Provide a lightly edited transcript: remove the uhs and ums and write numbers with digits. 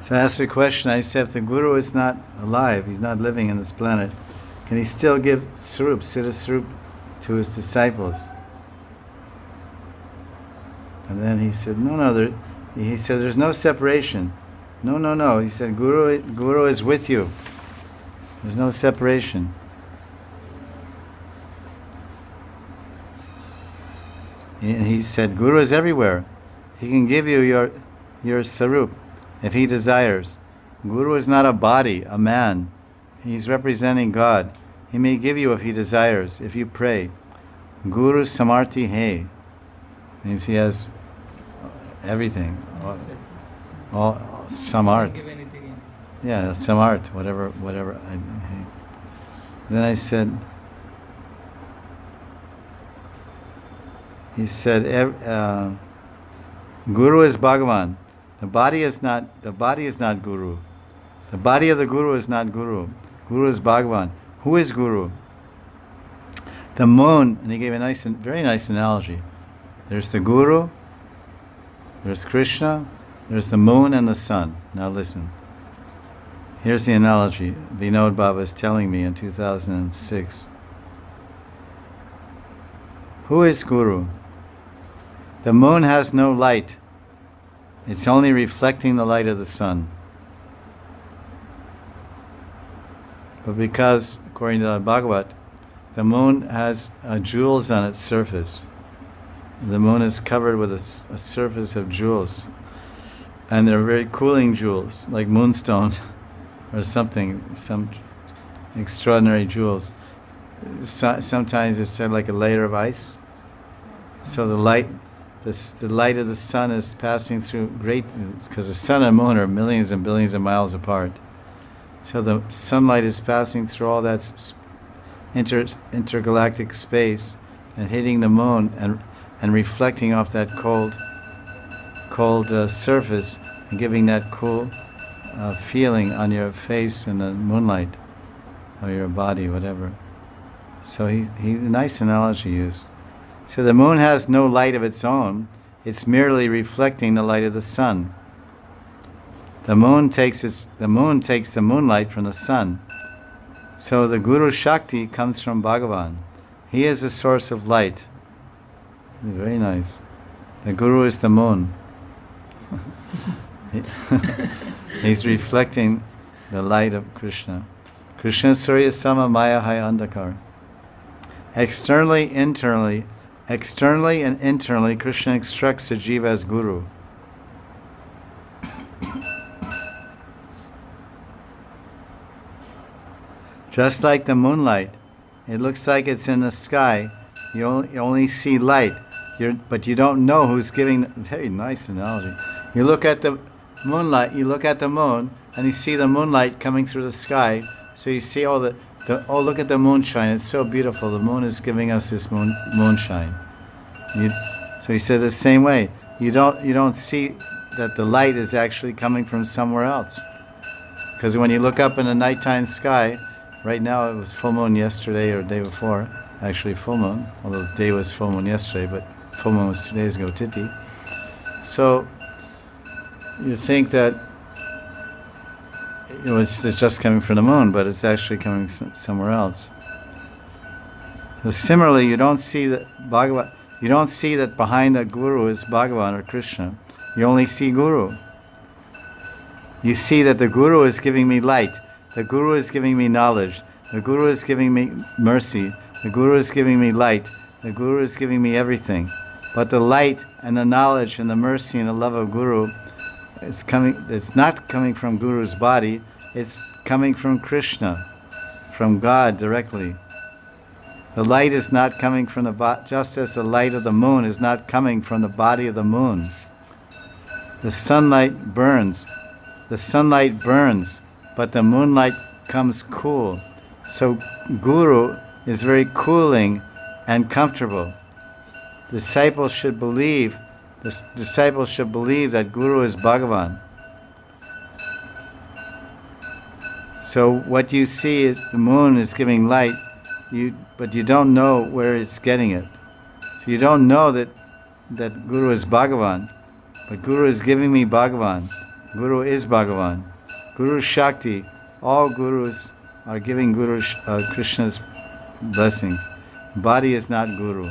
So I asked a question. I said, if the Guru is not alive, he's not living in this planet, can he still give Swarup, Siddha Swarup, to his disciples? And then he said, no. He said, there's no separation. No. He said, Guru is with you. There's no separation. And he said, Guru is everywhere. He can give you your Sarup if he desires. Guru is not a body, a man. He's representing God. He may give you if he desires, if you pray. Guru Samarthi Hai. Means he has everything. All Samart. Yeah, Samart, whatever. Then I said, he said, Guru is Bhagavan. The body is not Guru. The body of the Guru is not Guru. Guru is Bhagavan. Who is Guru? The moon, and he gave a very nice analogy. There's the Guru, there's Krishna, there's the moon and the sun. Now listen. Here's the analogy Vinod Baba is telling me in 2006. Who is Guru? The moon has no light. It's only reflecting the light of the sun. But because, according to the Bhagavat, the moon has jewels on its surface. The moon is covered with a surface of jewels. And they're very cooling jewels, like moonstone or something, some extraordinary jewels. Sometimes it's said like a layer of ice. So the light of the sun is passing through because the sun and moon are millions and billions of miles apart. So the sunlight is passing through all that intergalactic space and hitting the moon and reflecting off that cold surface and giving that cool feeling on your face in the moonlight or your body, whatever. So he a nice analogy used. So the moon has no light of its own. It's merely reflecting the light of the sun. The moon takes the moonlight from the sun. So the Guru Shakti comes from Bhagavan. He is the source of light. Very nice. The Guru is the moon. He's reflecting the light of Krishna. Krishna Surya Sama Maya Hai Andhakar. Externally and internally, Krishna instructs the jiva as Guru. Just like the moonlight, it looks like it's in the sky. You only see light, but you don't know who's giving. Very nice analogy. You look at the moonlight, you look at the moon, and you see the moonlight coming through the sky. So you see all oh, look at the moonshine. It's so beautiful. The moon is giving us this moonshine. So he said the same way. You don't see that the light is actually coming from somewhere else. Because when you look up in the nighttime sky, right now it was full moon yesterday or the day before. Actually full moon, although the day was full moon yesterday, but full moon was 2 days ago, Titi. So you think that it's just coming from the moon, but it's actually coming somewhere else. So similarly, you don't see that behind the Guru is Bhagavan or Krishna. You only see Guru. You see that the Guru is giving me light. The Guru is giving me knowledge. The Guru is giving me mercy. The Guru is giving me light. The Guru is giving me everything. But the light and the knowledge and the mercy and the love of Guru, it's not coming from Guru's body, it's coming from Krishna, from God directly. The light is not coming from the body, just as the light of the moon is not coming from the body of the moon. The sunlight burns, but the moonlight comes cool. So Guru is very cooling and comfortable. Disciples should believe that Guru is Bhagavan. So what you see is the moon is giving light, but you don't know where it's getting it. So you don't know that Guru is Bhagavan, but Guru is giving me Bhagavan. Guru is Bhagavan. Guru Shakti, all gurus are giving Krishna's blessings. Body is not Guru.